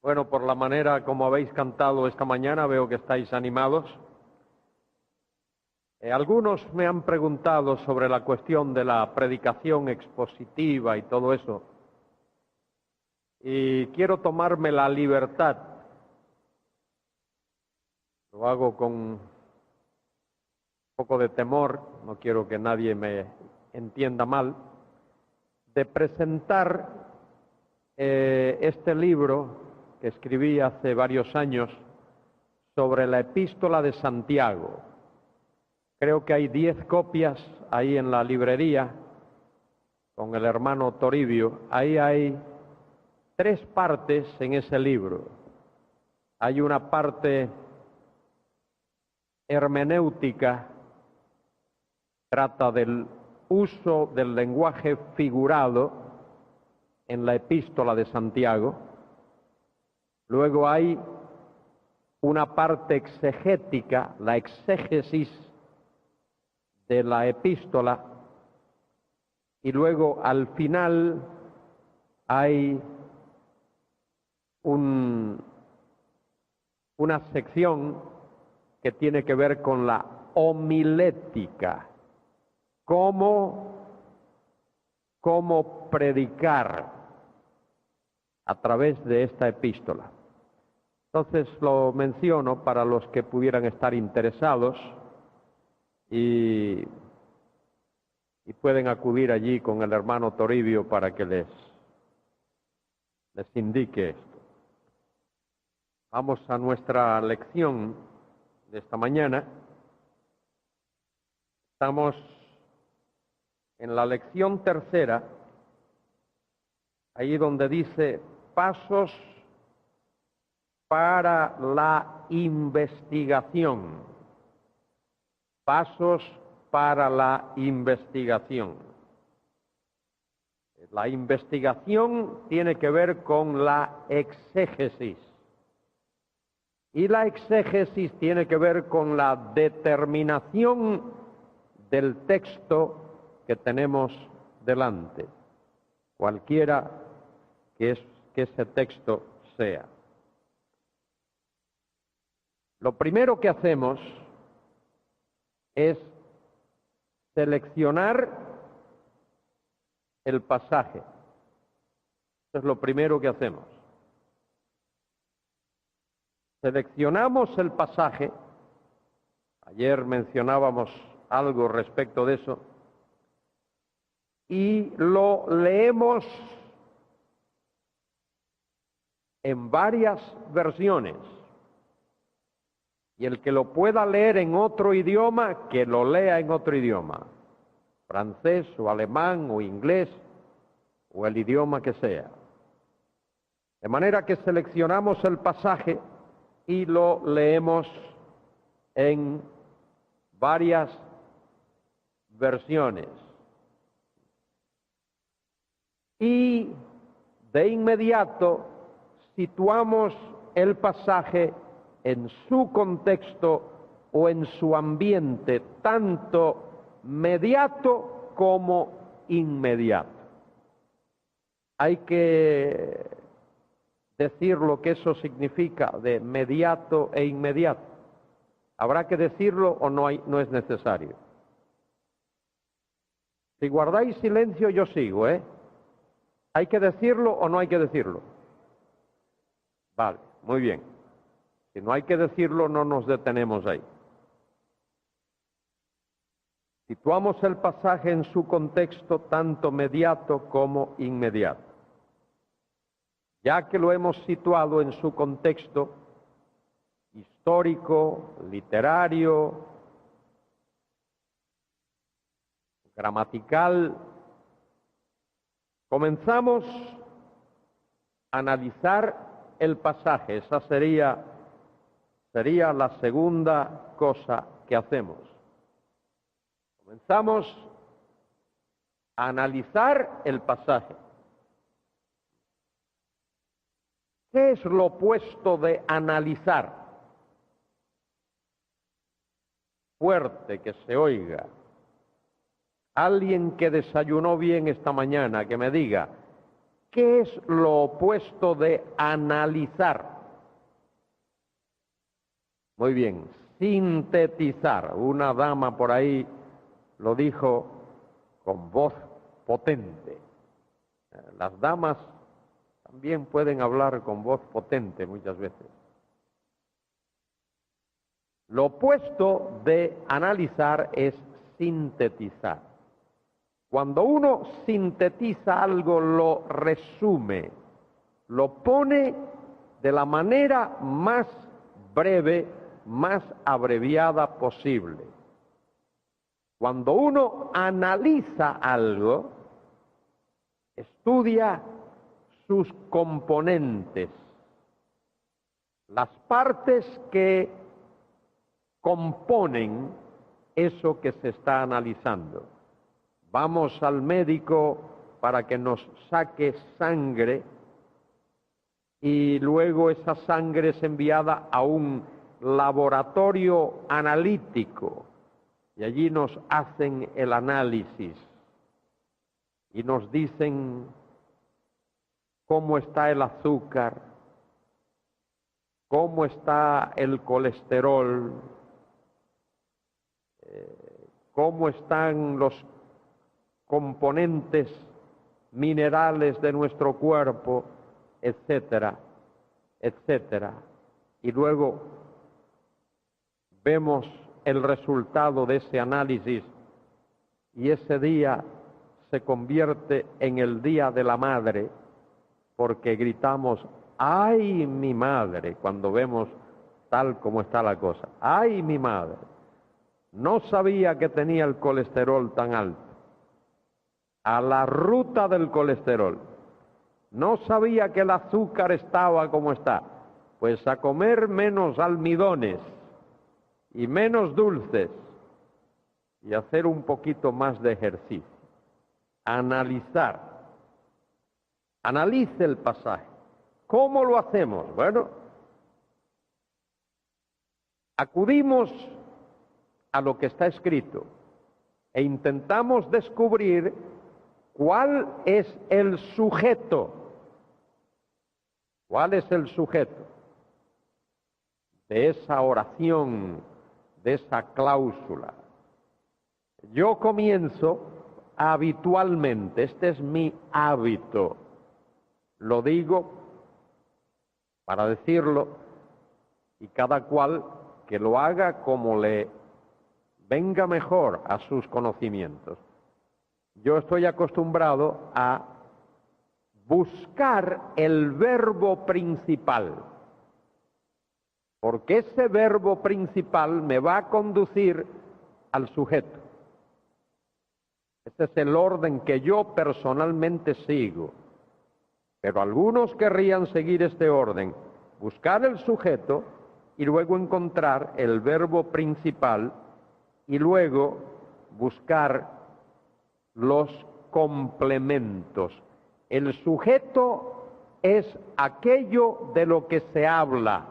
Bueno, por la manera como habéis cantado esta mañana, veo que estáis animados. Algunos me han preguntado sobre la cuestión de la predicación expositiva y todo eso. Y quiero tomarme la libertad, lo hago con un poco de temor, no quiero que nadie me entienda mal, de presentar este libro que escribí hace varios años sobre la Epístola de Santiago. Creo que hay 10 copias ahí en la librería con el hermano Toribio. Ahí hay 3 partes en ese libro. Hay una parte hermenéutica, trata del uso del lenguaje figurado en la Epístola de Santiago. Luego hay una parte exegética, la exégesis de la epístola, y luego al final hay una sección que tiene que ver con la homilética, cómo predicar a través de esta epístola. Entonces lo menciono para los que pudieran estar interesados y pueden acudir allí con el hermano Toribio para que les indique esto. Vamos a nuestra lección de esta mañana. Estamos en la lección 3, ahí donde dice pasos para la investigación. Pasos para la investigación. La investigación tiene que ver con la exégesis. Y la exégesis tiene que ver con la determinación del texto que tenemos delante, cualquiera que ese texto sea. Lo primero que hacemos es seleccionar el pasaje. Eso es lo primero que hacemos. Seleccionamos el pasaje. Ayer mencionábamos algo respecto de eso. Y lo leemos en varias versiones. Y el que lo pueda leer en otro idioma, que lo lea en otro idioma. Francés o alemán o inglés o el idioma que sea. De manera que seleccionamos el pasaje y lo leemos en varias versiones. Y de inmediato situamos el pasaje en su contexto o en su ambiente, tanto mediato como inmediato. Hay que decir lo que eso significa de mediato e inmediato. ¿Habrá que decirlo o no es necesario? Si guardáis silencio, yo sigo, ¿eh? ¿Hay que decirlo o no hay que decirlo? Vale, muy bien. Si no hay que decirlo, no nos detenemos ahí. Situamos el pasaje en su contexto, tanto mediato como inmediato. Ya que lo hemos situado en su contexto histórico, literario, gramatical, comenzamos a analizar el pasaje. Esa sería la segunda cosa que hacemos. Comenzamos a analizar el pasaje. ¿Qué es lo opuesto de analizar? Fuerte, que se oiga. Alguien que desayunó bien esta mañana, que me diga, ¿Qué es lo opuesto de analizar? Muy bien, sintetizar. Una dama por ahí lo dijo con voz potente. Las damas también pueden hablar con voz potente muchas veces. Lo opuesto de analizar es sintetizar. Cuando uno sintetiza algo, lo resume, lo pone de la manera más breve, más abreviada posible. Cuando uno analiza algo, estudia sus componentes, las partes que componen eso que se está analizando. Vamos al médico para que nos saque sangre y luego esa sangre es enviada a un laboratorio analítico y allí nos hacen el análisis y nos dicen cómo está el azúcar, cómo está el colesterol, cómo están los componentes minerales de nuestro cuerpo, etcétera, etcétera. Y luego vemos el resultado de ese análisis y ese día se convierte en el Día de la Madre porque gritamos, ¡ay, mi madre!, cuando vemos tal como está la cosa. ¡Ay, mi madre! No sabía que tenía el colesterol tan alto. A la ruta del colesterol. No sabía que el azúcar estaba como está. Pues a comer menos almidones y menos dulces y hacer un poquito más de ejercicio. Analizar. Analice el pasaje. ¿Cómo lo hacemos? Bueno, acudimos a lo que está escrito e intentamos descubrir cuál es el sujeto. ¿Cuál es el sujeto de esa oración, de esa cláusula? Yo comienzo habitualmente, este es mi hábito, lo digo para decirlo y cada cual que lo haga como le venga mejor a sus conocimientos. Yo estoy acostumbrado a buscar el verbo principal, porque ese verbo principal me va a conducir al sujeto. Ese es el orden que yo personalmente sigo, pero algunos querrían seguir este orden, buscar el sujeto y luego encontrar el verbo principal y luego buscar los complementos. El sujeto es aquello de lo que se habla.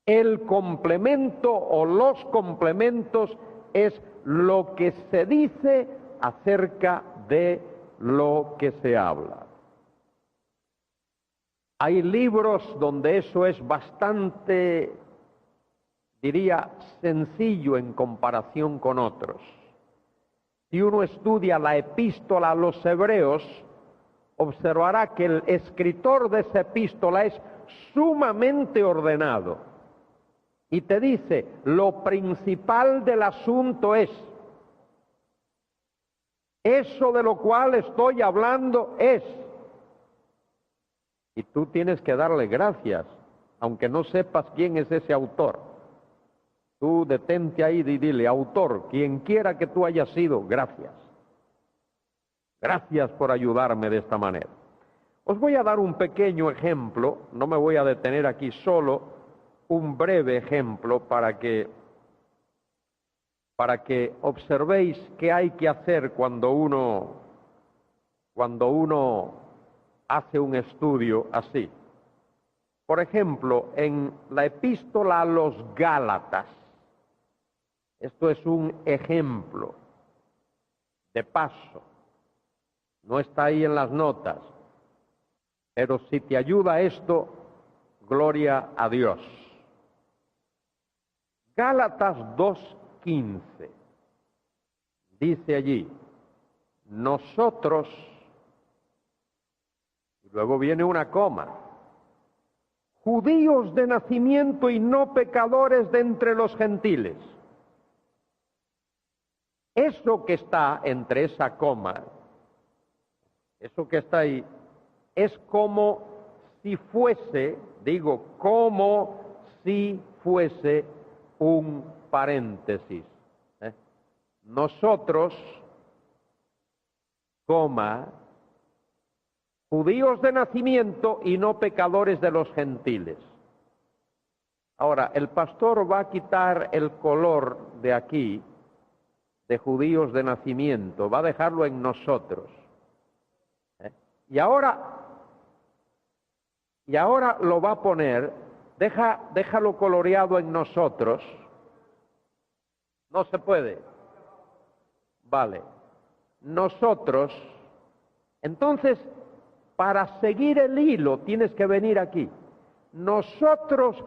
El complemento o los complementos es lo que se dice acerca de lo que se habla. Hay libros donde eso es bastante, diría, sencillo en comparación con otros. Si uno estudia la epístola a los Hebreos, observará que el escritor de esa epístola es sumamente ordenado. Y te dice, lo principal del asunto es, eso de lo cual estoy hablando es. Y tú tienes que darle gracias, aunque no sepas quién es ese autor. Tú detente ahí y dile, autor, quien quiera que tú hayas sido, gracias. Gracias por ayudarme de esta manera. Os voy a dar un pequeño ejemplo, no me voy a detener aquí, solo un breve ejemplo para que observéis qué hay que hacer cuando uno hace un estudio así. Por ejemplo, en la epístola a los Gálatas, esto es un ejemplo de paso, no está ahí en las notas. Pero si te ayuda esto, gloria a Dios. Gálatas 2:15 dice allí, nosotros, y luego viene una coma, judíos de nacimiento y no pecadores de entre los gentiles. Eso que está entre esa coma, eso que está ahí, es como si fuese, como si fuese un paréntesis. Nosotros, judíos de nacimiento y no pecadores de los gentiles. Ahora, el pastor va a quitar el color de aquí, de judíos de nacimiento, va a dejarlo en nosotros. Y ahora lo va a poner, déjalo coloreado en nosotros. No se puede. Vale. Nosotros, entonces, para seguir el hilo tienes que venir aquí. Nosotros,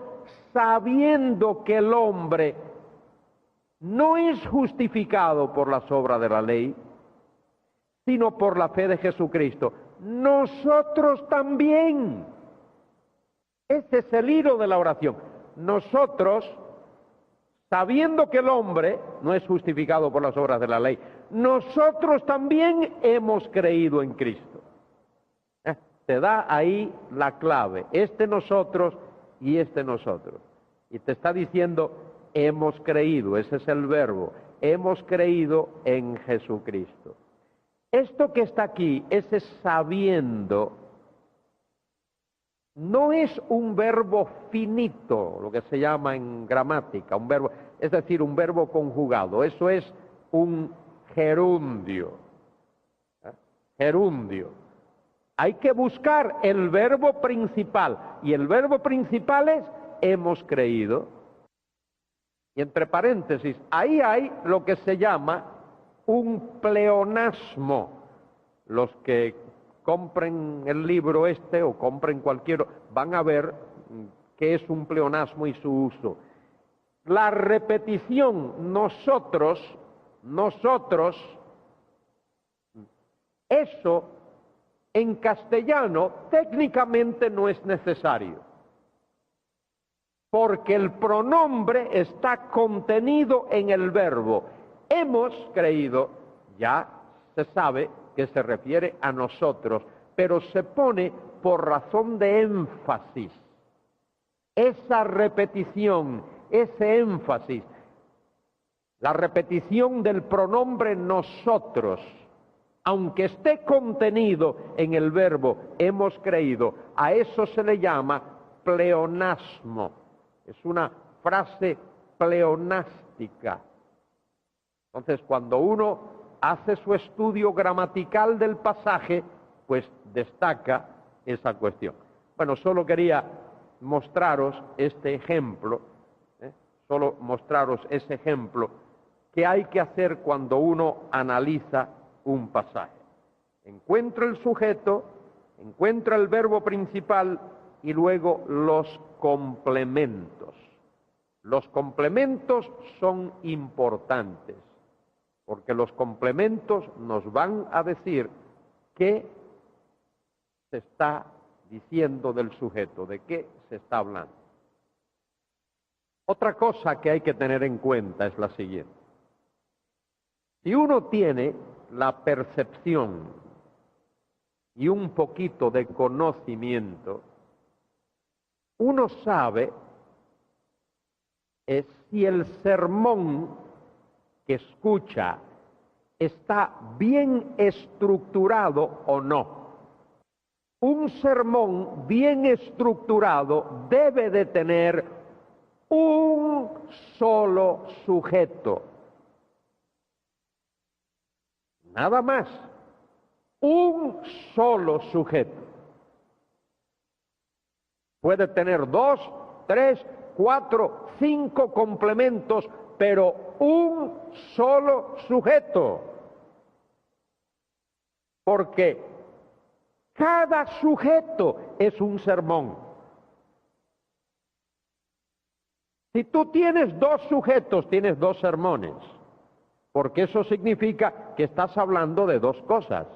sabiendo que el hombre no es justificado por las obras de la ley, sino por la fe de Jesucristo, nosotros también. Ese es el hilo de la oración. Nosotros, sabiendo que el hombre no es justificado por las obras de la ley, nosotros también hemos creído en Cristo. Te da ahí la clave, nosotros y nosotros. Y te está diciendo, hemos creído, ese es el verbo, hemos creído en Jesucristo. Esto que está aquí, ese sabiendo, no es un verbo finito, lo que se llama en gramática, un verbo, es decir, un verbo conjugado, eso es un gerundio. Gerundio. Hay que buscar el verbo principal, y el verbo principal es hemos creído. Y entre paréntesis, ahí hay lo que se llama un pleonasmo. Los que compren el libro o compren cualquiera, van a ver qué es un pleonasmo y su uso. La repetición nosotros, eso en castellano técnicamente no es necesario, porque el pronombre está contenido en el verbo. Hemos creído, ya se sabe que se refiere a nosotros, pero se pone por razón de énfasis. Esa repetición, ese énfasis, la repetición del pronombre nosotros, aunque esté contenido en el verbo hemos creído, a eso se le llama pleonasmo. Es una frase pleonástica. Entonces, cuando uno hace su estudio gramatical del pasaje, pues destaca esa cuestión. Bueno, solo quería mostraros este ejemplo, solo mostraros ese ejemplo que hay que hacer cuando uno analiza un pasaje. Encuentra el sujeto, encuentra el verbo principal y luego los complementos. Los complementos son importantes, porque los complementos nos van a decir qué se está diciendo del sujeto, de qué se está hablando. Otra cosa que hay que tener en cuenta es la siguiente. Si uno tiene la percepción y un poquito de conocimiento, uno sabe si el sermón que escucha está bien estructurado o no. Un sermón bien estructurado debe de tener un solo sujeto. Nada más. Un solo sujeto. Puede tener 2, 3, 4, 5 complementos, pero un solo sujeto. Porque Cada sujeto es un sermón. Si tú tienes 2 sujetos, tienes 2 sermones, porque eso significa que estás hablando de 2 cosas.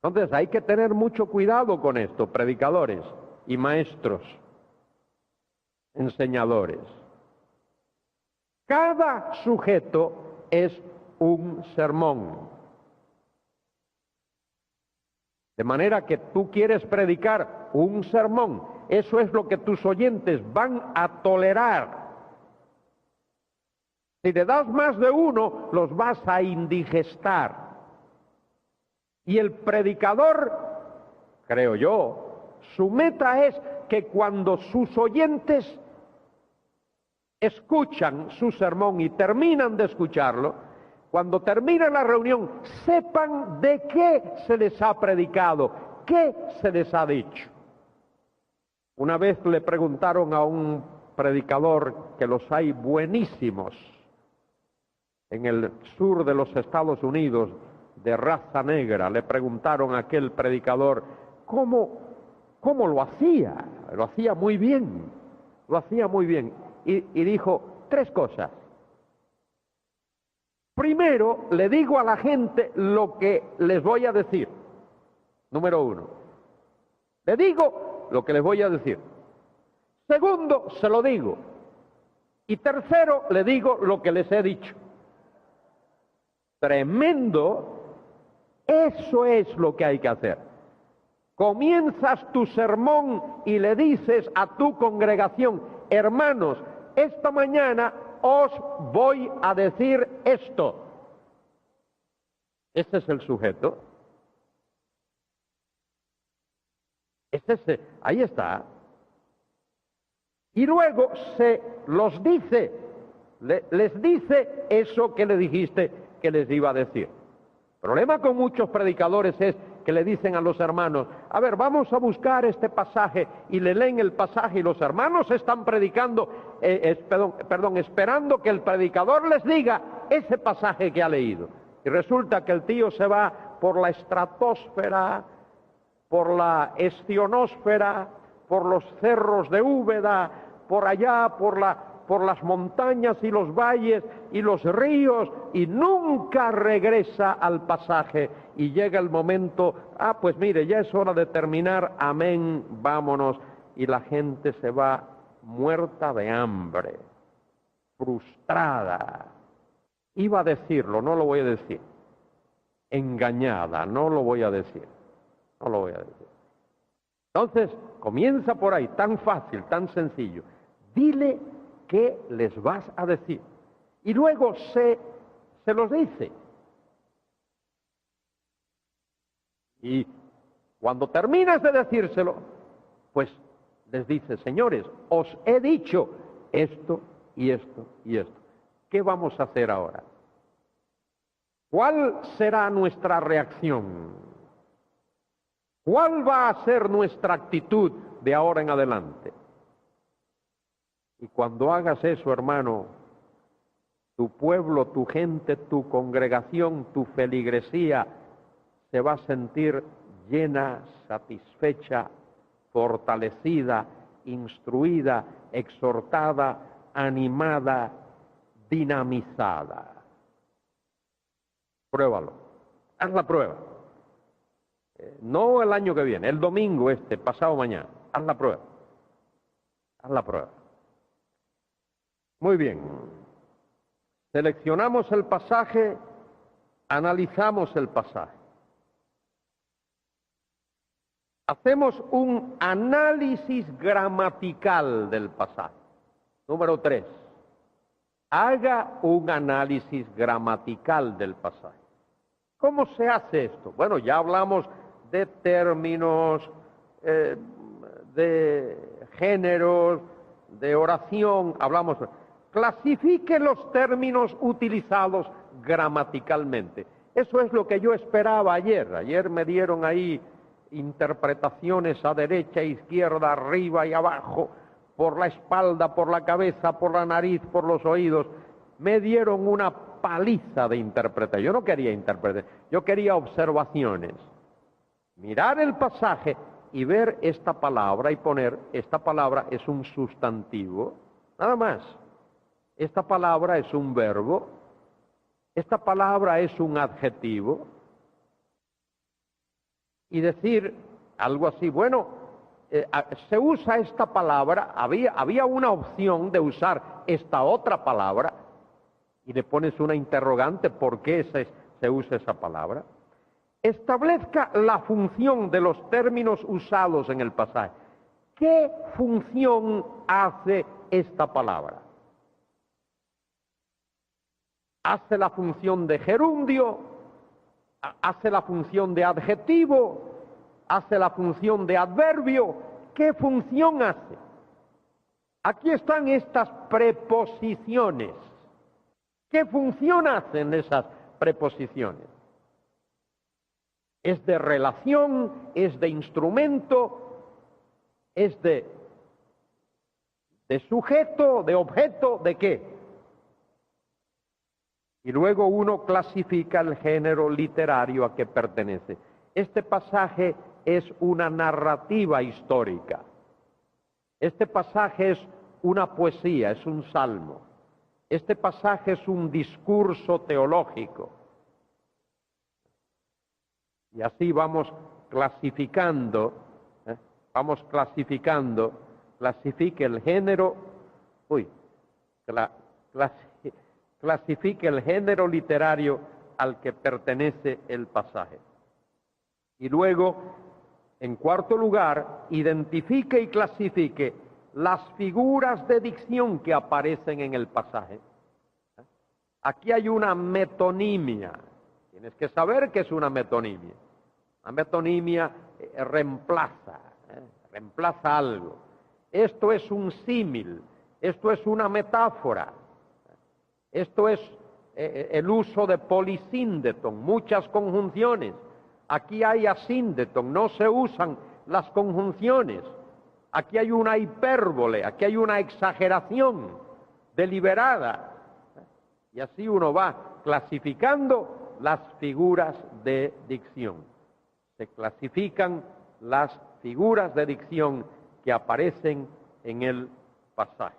Entonces hay que tener mucho cuidado con esto, predicadores y maestros, enseñadores. Cada sujeto es un sermón. De manera que tú quieres predicar un sermón, eso es lo que tus oyentes van a tolerar. Si le das más de uno, los vas a indigestar. Y el predicador, creo yo, su meta es que cuando sus oyentes escuchan su sermón y terminan de escucharlo, cuando termine la reunión, sepan de qué se les ha predicado, qué se les ha dicho. Una vez le preguntaron a un predicador, que los hay buenísimos, en el sur de los Estados Unidos, de raza negra, le preguntaron a aquel predicador, ¿cómo lo hacía? Lo hacía muy bien, lo hacía muy bien. Y dijo 3 cosas. Primero, le digo a la gente lo que les voy a decir. Número 1. Le digo lo que les voy a decir. Segundo, se lo digo. Y tercero, le digo lo que les he dicho. Tremendo. Eso es lo que hay que hacer. Comienzas tu sermón y le dices a tu congregación, hermanos, esta mañana os voy a decir esto. Ese es el sujeto. Ahí está. Y luego se los dice, les dice eso que le dijiste que les iba a decir. El problema con muchos predicadores es que le dicen a los hermanos, a ver, vamos a buscar este pasaje, y le leen el pasaje y los hermanos están predicando, esperando que el predicador les diga ese pasaje que ha leído. Y resulta que el tío se va por la estratosfera, por la estionósfera, por los cerros de Úbeda, por allá, por las montañas y los valles y los ríos, y nunca regresa al pasaje, y llega el momento, pues mire, ya es hora de terminar, amén, vámonos, y la gente se va muerta de hambre, frustrada. Iba a decirlo, no lo voy a decir. Engañada, no lo voy a decir. No lo voy a decir. Entonces, comienza por ahí, tan fácil, tan sencillo. Dile qué les vas a decir. Y luego se los dice. Y cuando terminas de decírselo, pues les dice, señores, os he dicho esto y esto y esto. ¿Qué vamos a hacer ahora? ¿Cuál será nuestra reacción? ¿Cuál va a ser nuestra actitud de ahora en adelante? Y cuando hagas eso, hermano, tu pueblo, tu gente, tu congregación, tu feligresía se va a sentir llena, satisfecha, fortalecida, instruida, exhortada, animada, dinamizada. Pruébalo, haz la prueba. No el año que viene, el domingo pasado mañana, haz la prueba. Haz la prueba. Muy bien. Seleccionamos el pasaje, analizamos el pasaje. Hacemos un análisis gramatical del pasaje. Número 3. Haga un análisis gramatical del pasaje. ¿Cómo se hace esto? Bueno, ya hablamos de términos, de géneros, de oración, hablamos. Clasifique los términos utilizados gramaticalmente. Eso es lo que yo esperaba ayer. Ayer me dieron ahí interpretaciones a derecha, izquierda, arriba y abajo, por la espalda, por la cabeza, por la nariz, por los oídos. Me dieron una paliza de interpretación. Yo no quería interpretar, yo quería observaciones. Mirar el pasaje y ver esta palabra y poner, esta palabra es un sustantivo, nada más. Esta palabra es un verbo, esta palabra es un adjetivo. Y decir algo así, bueno, se usa esta palabra, había una opción de usar esta otra palabra, y le pones una interrogante, ¿por qué se usa esa palabra? Establezca la función de los términos usados en el pasaje. ¿Qué función hace esta palabra? ¿Hace la función de gerundio? ¿Hace la función de adjetivo? ¿Hace la función de adverbio? ¿Qué función hace? Aquí están estas preposiciones. ¿Qué función hacen esas preposiciones? ¿Es de relación? ¿Es de instrumento? ¿Es de sujeto? ¿De objeto? ¿De qué? Y luego uno clasifica el género literario a que pertenece. Este pasaje es una narrativa histórica. Este pasaje es una poesía, es un salmo. Este pasaje es un discurso teológico. Y así vamos clasificando, clasifique el género, clasifique el género literario al que pertenece el pasaje. Y luego, en cuarto lugar, identifique y clasifique las figuras de dicción que aparecen en el pasaje. Aquí hay una metonimia. Tienes que saber qué es una metonimia. Una metonimia reemplaza algo. Esto es un símil, esto es una metáfora. Esto es el uso de polisíndeton, muchas conjunciones. Aquí hay asíndeton, no se usan las conjunciones. Aquí hay una hipérbole, aquí hay una exageración deliberada. Y así uno va clasificando las figuras de dicción. Se clasifican las figuras de dicción que aparecen en el pasaje.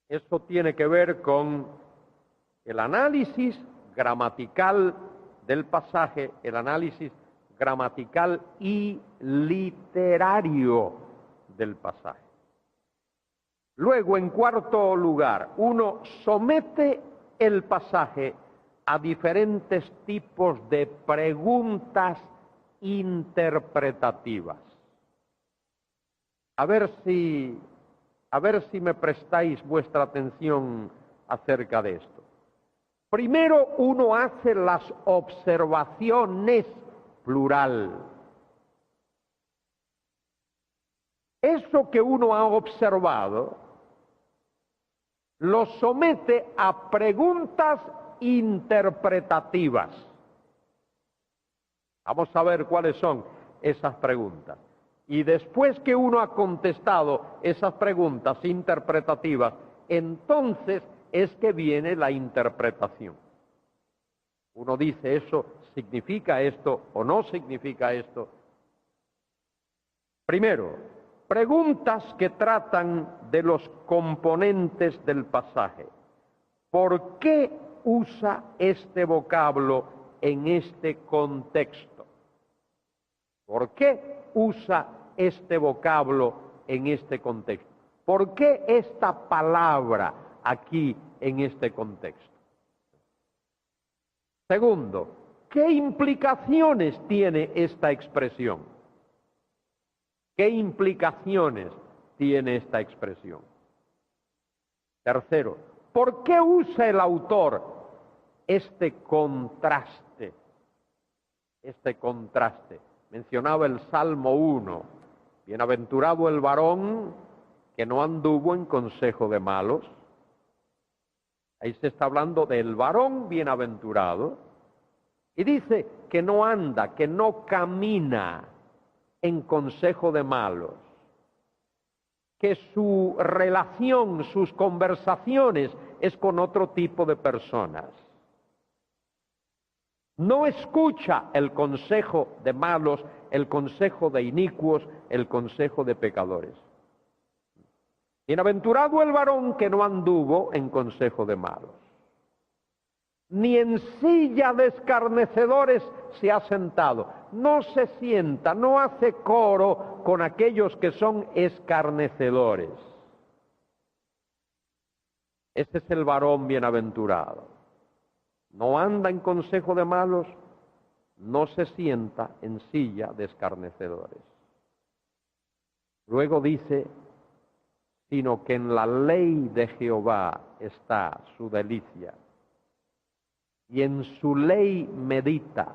Eso tiene que ver con el análisis gramatical del pasaje, el análisis gramatical y literario del pasaje. Luego, en cuarto lugar, uno somete el pasaje a diferentes tipos de preguntas interpretativas. A ver si me prestáis vuestra atención acerca de esto. Primero uno hace las observaciones, plural. Eso que uno ha observado lo somete a preguntas interpretativas. Vamos a ver cuáles son esas preguntas. Y después que uno ha contestado esas preguntas interpretativas, entonces es que viene la interpretación. Uno dice, ¿eso significa esto o no significa esto? Primero, preguntas que tratan de los componentes del pasaje. ¿Por qué usa este vocablo en este contexto? ¿Por qué usa este vocablo en este contexto? ¿Por qué esta palabra aquí en este contexto? Segundo, ¿qué implicaciones tiene esta expresión? ¿Qué implicaciones tiene esta expresión? Tercero, ¿por qué usa el autor este contraste? Este contraste. Mencionaba el Salmo 1, bienaventurado el varón que no anduvo en consejo de malos. Ahí se está hablando del varón bienaventurado. Y dice que no anda, que no camina en consejo de malos. Que su relación, sus conversaciones es con otro tipo de personas. No escucha el consejo de malos, el consejo de inicuos, el consejo de pecadores. Bienaventurado el varón que no anduvo en consejo de malos, ni en silla de escarnecedores se ha sentado. No se sienta, no hace coro con aquellos que son escarnecedores. Ese es el varón bienaventurado. No anda en consejo de malos, no se sienta en silla de escarnecedores. Luego dice, sino que en la ley de Jehová está su delicia, y en su ley medita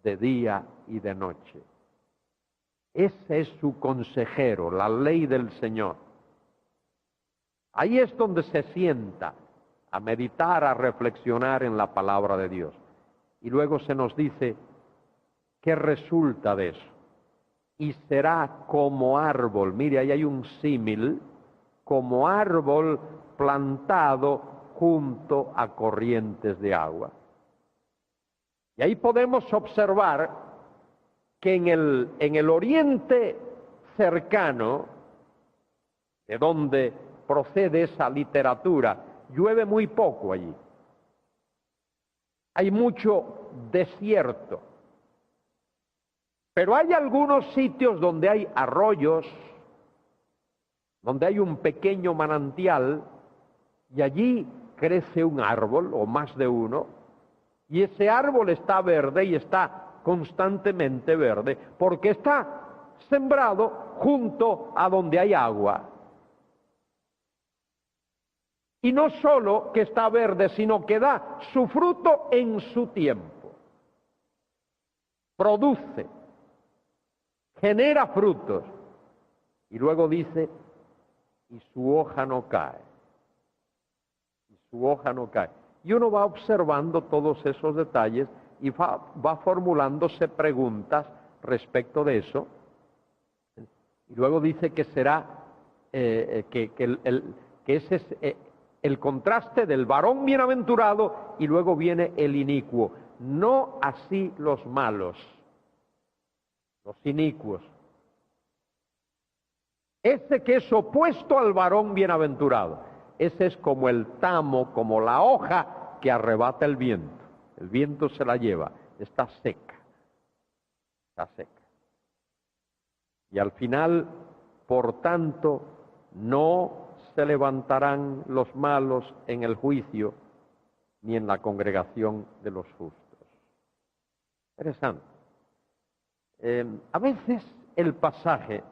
de día y de noche. Ese es su consejero, la ley del Señor. Ahí es donde se sienta a meditar, a reflexionar en la palabra de Dios. Y luego se nos dice qué resulta de eso. Y será como árbol, mire, ahí hay un símil, como árbol plantado junto a corrientes de agua. Y ahí podemos observar que en el oriente cercano, de donde procede esa literatura, llueve muy poco allí. Hay mucho desierto. Pero hay algunos sitios donde hay arroyos, donde hay un pequeño manantial, y allí crece un árbol, o más de uno, y ese árbol está verde y está constantemente verde, porque está sembrado junto a donde hay agua. Y no solo que está verde, sino que da su fruto en su tiempo. Produce, genera frutos. Y luego dice, y su hoja no cae. Y su hoja no cae. Y uno va observando todos esos detalles y va formulándose preguntas respecto de eso. Y luego dice que será, que ese es el contraste del varón bienaventurado, y luego viene el inicuo. No así los malos, los inicuos. Ese que es opuesto al varón bienaventurado, ese es como el tamo, como la hoja que arrebata el viento. El viento se la lleva, está seca, está seca. Y al final, por tanto, no se levantarán los malos en el juicio, ni en la congregación de los justos. Interesante. A veces el pasaje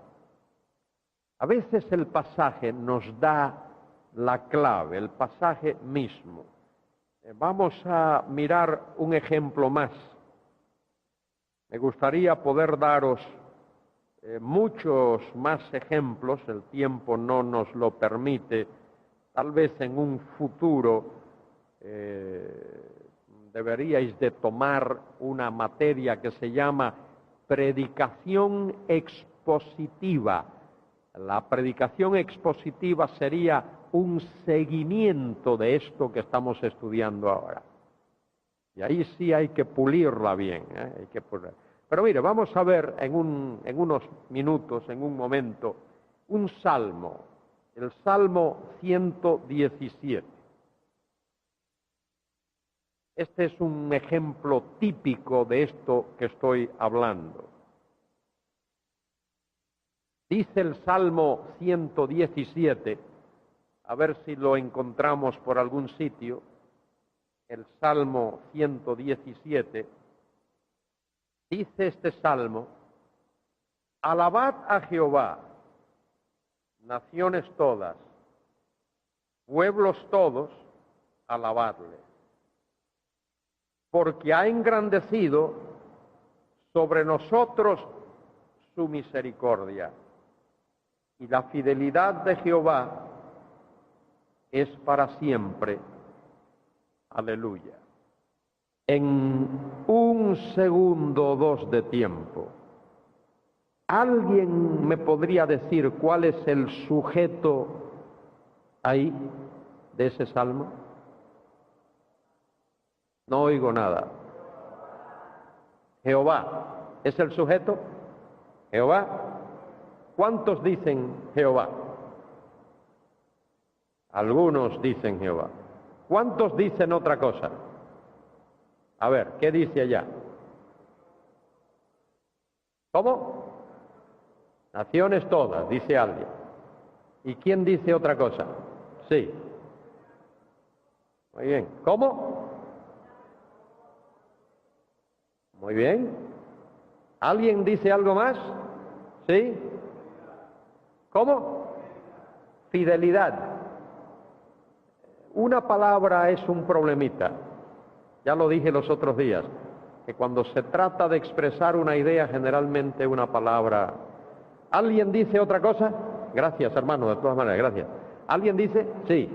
nos da la clave, el pasaje mismo. Vamos a mirar un ejemplo más. Me gustaría poder daros muchos más ejemplos, el tiempo no nos lo permite. Tal vez en un futuro deberíais de tomar una materia que se llama predicación expositiva. La predicación expositiva sería un seguimiento de esto que estamos estudiando ahora. Y ahí sí hay que pulirla bien, hay que pulirla. Pero mire, vamos a ver en unos minutos, en un momento, un salmo, el Salmo 117. Este es un ejemplo típico de esto que estoy hablando. Dice el Salmo 117, a ver si lo encontramos por algún sitio, el Salmo 117, dice este salmo, alabad a Jehová, naciones todas, pueblos todos, alabadle, porque ha engrandecido sobre nosotros su misericordia, y la fidelidad de Jehová es para siempre. Aleluya. En un segundo o dos de tiempo, ¿alguien me podría decir cuál es el sujeto ahí de ese salmo? No oigo nada. Jehová es el sujeto. Jehová. ¿Cuántos dicen Jehová? Algunos dicen Jehová. ¿Cuántos dicen otra cosa? A ver, ¿qué dice allá? ¿Cómo? Naciones todas, dice alguien. ¿Y quién dice otra cosa? Sí. Muy bien. ¿Cómo? Muy bien. ¿Alguien dice algo más? ¿Sí? ¿Cómo? Fidelidad. Una palabra es un problemita. Ya lo dije los otros días, que cuando se trata de expresar una idea, generalmente una palabra... ¿Alguien dice otra cosa? Gracias, hermano, de todas maneras, gracias. ¿Alguien dice? Sí.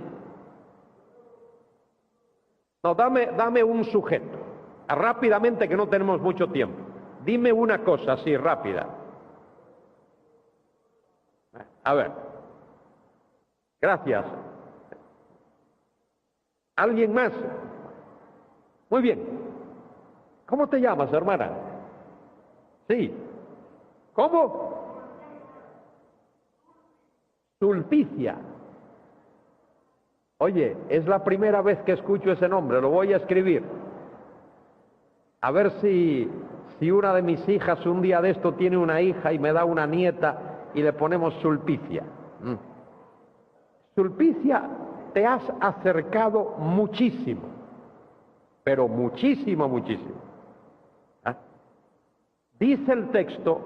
No, dame un sujeto. Rápidamente, que no tenemos mucho tiempo. Dime una cosa así, rápida. A ver. Gracias. ¿Alguien más? Muy bien. ¿Cómo te llamas, hermana? Sí. ¿Cómo? Sulpicia. Oye, es la primera vez que escucho ese nombre, lo voy a escribir. A ver si una de mis hijas un día de esto tiene una hija y me da una nieta y le ponemos Sulpicia. Sulpicia, te has acercado muchísimo, pero muchísimo, muchísimo. ¿Ah? Dice el texto: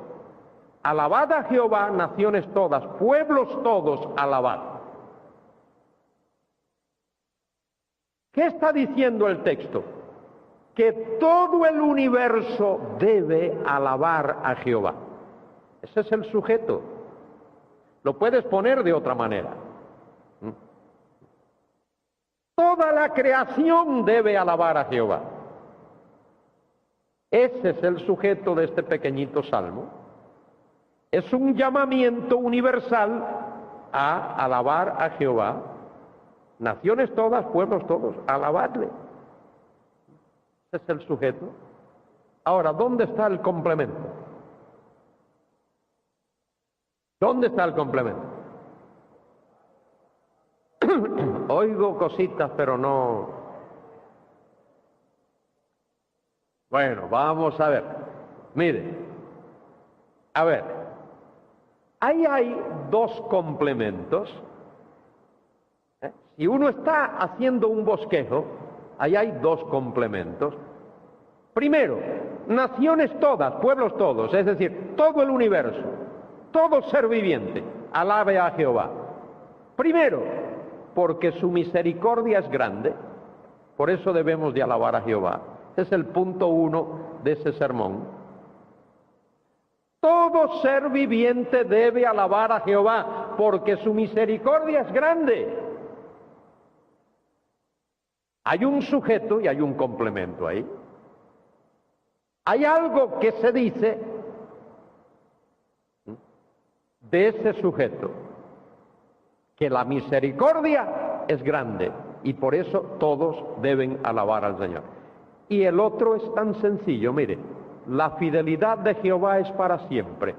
alabad a Jehová, naciones todas, pueblos todos, alabad. ¿Qué está diciendo el texto? Que todo el universo debe alabar a Jehová. Ese es el sujeto. Lo puedes poner de otra manera. Toda la creación debe alabar a Jehová. Ese es el sujeto de este pequeñito salmo. Es un llamamiento universal a alabar a Jehová. Naciones todas, pueblos todos, alabadle. Ese es el sujeto. Ahora, ¿dónde está el complemento? ¿Dónde está el complemento? Oigo cositas, pero no. Bueno, vamos a ver. Mire, a ver, ahí hay dos complementos. Si uno está haciendo un bosquejo, ahí hay dos complementos. Primero, naciones todas, pueblos todos, es decir, todo el universo, todo ser viviente, alabe a Jehová. Primero, porque su misericordia es grande, por eso debemos de alabar a Jehová. Ese es el punto 1 de ese sermón. Todo ser viviente debe alabar a Jehová, porque su misericordia es grande. Hay un sujeto y hay un complemento ahí. Hay algo que se dice de ese sujeto, que la misericordia es grande y por eso todos deben alabar al Señor. Y el otro es tan sencillo, mire, la fidelidad de Jehová es para siempre.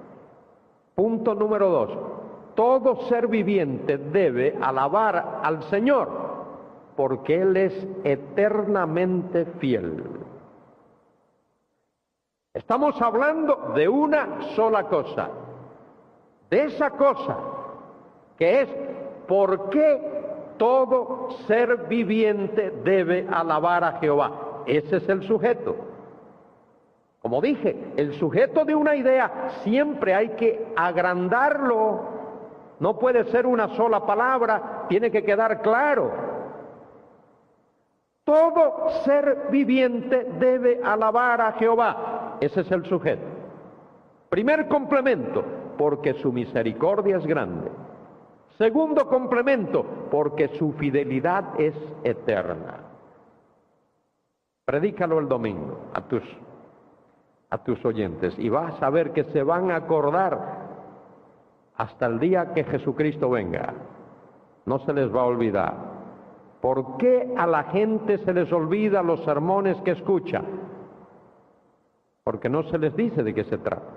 Punto número 2, todo ser viviente debe alabar al Señor, porque Él es eternamente fiel. Estamos hablando de una sola cosa, de esa cosa que es por qué todo ser viviente debe alabar a Jehová. Ese es el sujeto. Como dije, el sujeto de una idea siempre hay que agrandarlo. No puede ser una sola palabra, tiene que quedar claro. Todo ser viviente debe alabar a Jehová. Ese es el sujeto. Primer complemento, porque su misericordia es grande. Segundo complemento, porque su fidelidad es eterna. Predícalo el domingo a tus oyentes y vas a ver que se van a acordar hasta el día que Jesucristo venga. No se les va a olvidar. ¿Por qué a la gente se les olvida los sermones que escucha? porque no se les dice de qué se trata.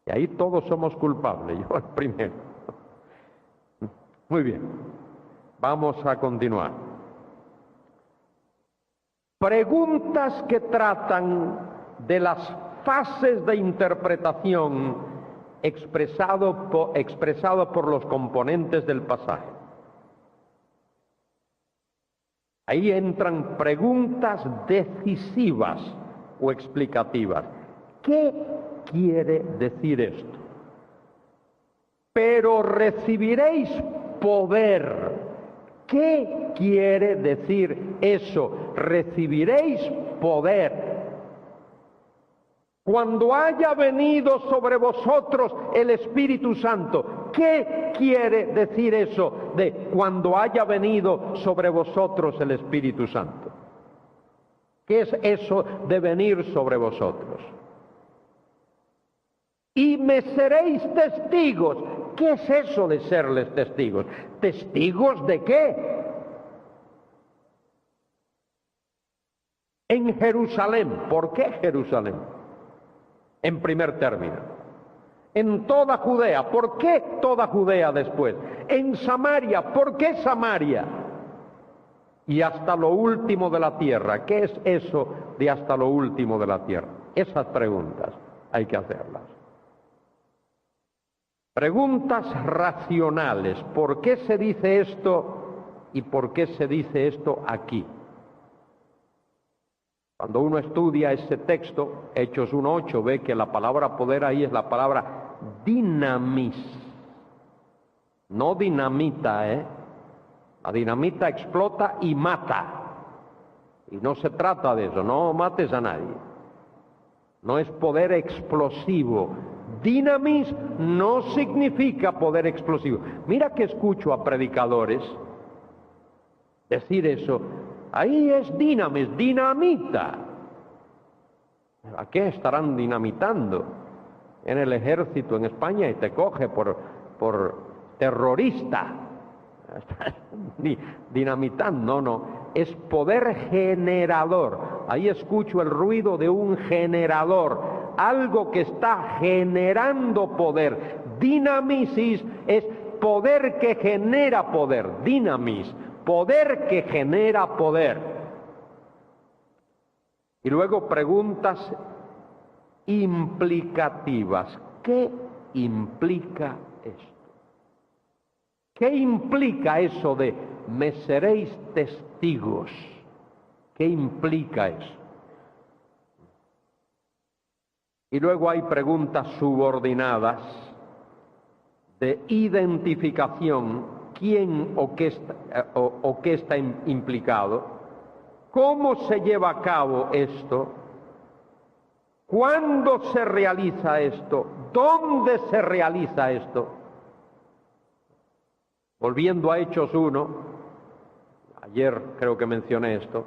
Y ahí todos somos culpables, yo el primero. Muy bien, vamos a continuar. Preguntas que tratan de las fases de interpretación expresado por los componentes del pasaje. Ahí entran preguntas decisivas o explicativas. ¿Qué quiere decir esto? Pero recibiréis poder. ¿Qué quiere decir eso? Recibiréis poder. Cuando haya venido sobre vosotros el Espíritu Santo. ¿Qué quiere decir eso de cuando haya venido sobre vosotros el Espíritu Santo? ¿Qué es eso de venir sobre vosotros? Y me seréis testigos. ¿Qué es eso de serles testigos? ¿Testigos de qué? En Jerusalén. ¿Por qué Jerusalén? En primer término. En toda Judea. ¿Por qué toda Judea después? En Samaria. ¿Por qué Samaria? Y hasta lo último de la tierra. ¿Qué es eso de hasta lo último de la tierra? Esas preguntas hay que hacerlas. Preguntas racionales. ¿Por qué se dice esto y por qué se dice esto aquí? Cuando uno estudia ese texto, Hechos 1:8, ve que la palabra poder ahí es la palabra dinamis. No dinamita, La dinamita explota y mata. Y no se trata de eso, no mates a nadie. No es poder explosivo. Dinamis no significa poder explosivo. Mira que escucho a predicadores decir eso. Ahí es dinamis, dinamita. ¿A qué estarán dinamitando? En el ejército en España y te coge por terrorista. Dinamitando, no. Es poder generador. Ahí escucho el ruido de un generador. Algo que está generando poder. Dinamisis es poder que genera poder. Dinamis, poder que genera poder. Y luego preguntas implicativas. ¿Qué implica esto? ¿Qué implica eso de me seréis testigos? ¿Qué implica eso? Y luego hay preguntas subordinadas de identificación, quién o qué está implicado, cómo se lleva a cabo esto, cuándo se realiza esto, dónde se realiza esto. Volviendo a Hechos 1, ayer creo que mencioné esto,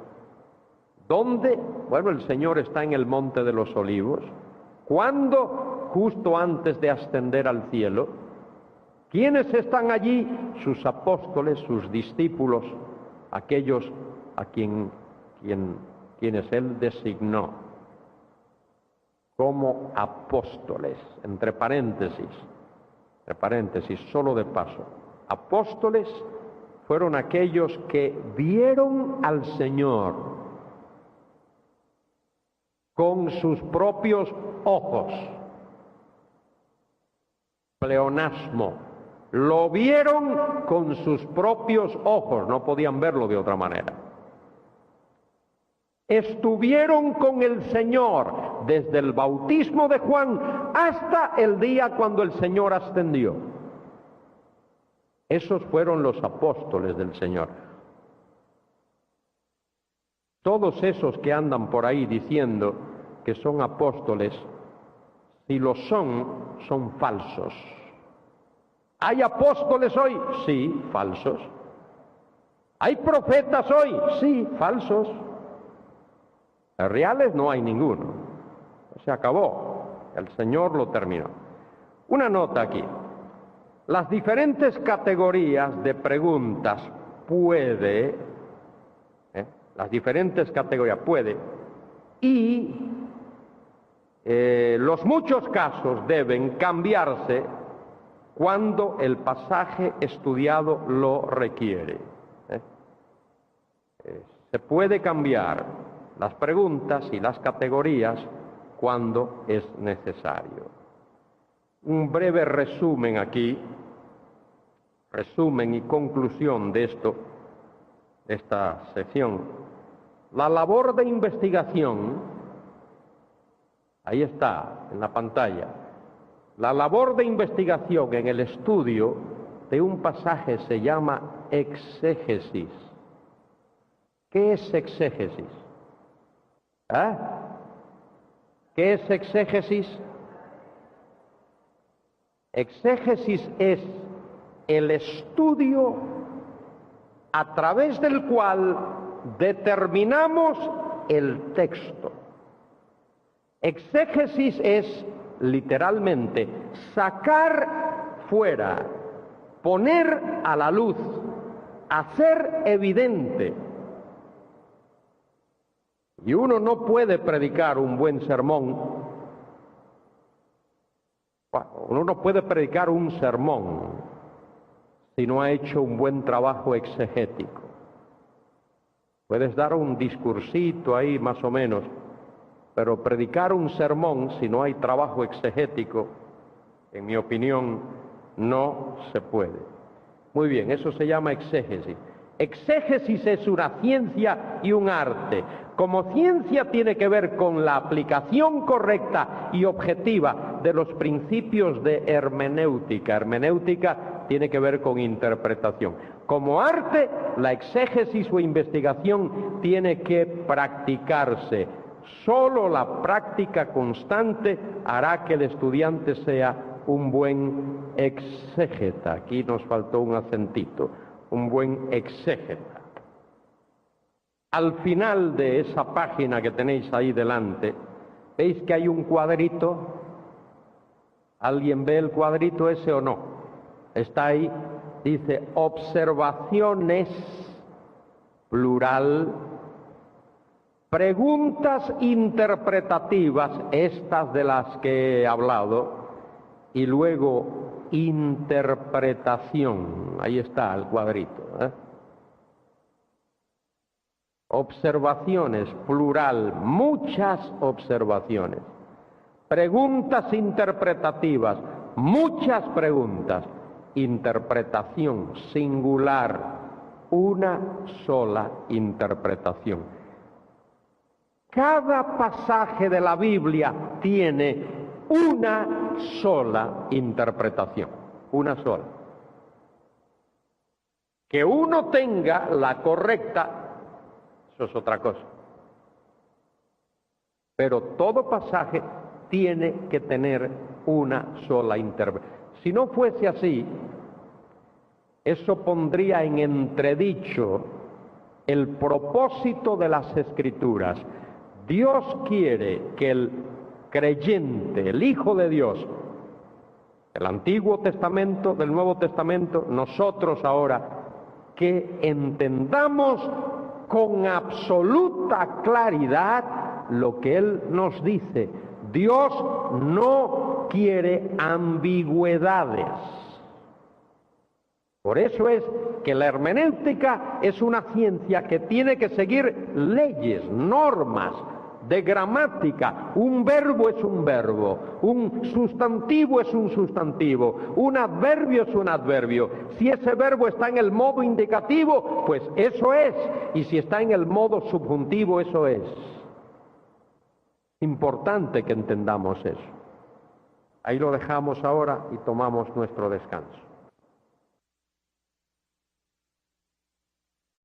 ¿dónde? Bueno, el Señor está en el Monte de los Olivos. ¿Cuándo? Justo antes de ascender al cielo. ¿Quiénes están allí? Sus apóstoles, sus discípulos, aquellos a quienes Él designó como apóstoles, entre paréntesis, solo de paso. Apóstoles fueron aquellos que vieron al Señor con sus propios ojos. Pleonasmo. Lo vieron con sus propios ojos, no podían verlo de otra manera. Estuvieron con el Señor desde el bautismo de Juan hasta el día cuando el Señor ascendió. Esos fueron los apóstoles del Señor. Todos esos que andan por ahí diciendo que son apóstoles, si lo son falsos. ¿Hay apóstoles hoy? Sí, falsos. ¿Hay profetas hoy? Sí, falsos. Reales no hay ninguno. Se acabó. El Señor lo terminó. Una nota aquí. Las diferentes categorías de preguntas las diferentes categorías puede y Los muchos casos deben cambiarse cuando el pasaje estudiado lo requiere. Se puede cambiar las preguntas y las categorías cuando es necesario. Un breve resumen aquí, resumen y conclusión de esta sección. La labor de investigación, ahí está, en la pantalla. La labor de investigación en el estudio de un pasaje se llama exégesis. ¿Qué es exégesis? ¿Qué es exégesis? Exégesis es el estudio a través del cual determinamos el texto. Exégesis es, literalmente, sacar fuera, poner a la luz, hacer evidente. Y uno no puede predicar un buen sermón, uno no puede predicar un sermón si no ha hecho un buen trabajo exegético. Puedes dar un discursito ahí más o menos, pero predicar un sermón si no hay trabajo exegético, en mi opinión, no se puede. Muy bien, eso se llama exégesis. Exégesis es una ciencia y un arte. Como ciencia tiene que ver con la aplicación correcta y objetiva de los principios de hermenéutica. Hermenéutica tiene que ver con interpretación. Como arte, la exégesis o investigación tiene que practicarse. Solo la práctica constante hará que el estudiante sea un buen exégeta. Aquí nos faltó un acentito. Un buen exégeta. Al final de esa página que tenéis ahí delante, ¿veis que hay un cuadrito? ¿Alguien ve el cuadrito ese o no? Está ahí, dice observaciones, plural, preguntas interpretativas, estas de las que he hablado, y luego interpretación. Ahí está el cuadrito. Observaciones, plural, muchas observaciones. Preguntas interpretativas, muchas preguntas. Interpretación, singular, una sola interpretación. Cada pasaje de la Biblia tiene una sola interpretación, una sola. Que uno tenga la correcta, eso es otra cosa. Pero todo pasaje tiene que tener una sola interpretación. Si no fuese así, eso pondría en entredicho el propósito de las Escrituras. Dios quiere que el creyente, el Hijo de Dios, del Antiguo Testamento, del Nuevo Testamento, nosotros ahora, que entendamos con absoluta claridad lo que Él nos dice. Dios no quiere ambigüedades. Por eso es que la hermenéutica es una ciencia que tiene que seguir leyes, normas de gramática. Un verbo es un verbo, un sustantivo es un sustantivo, un adverbio es un adverbio. Si ese verbo está en el modo indicativo, pues eso es, y si está en el modo subjuntivo, eso es. Importante que entendamos eso. Ahí lo dejamos ahora y tomamos nuestro descanso.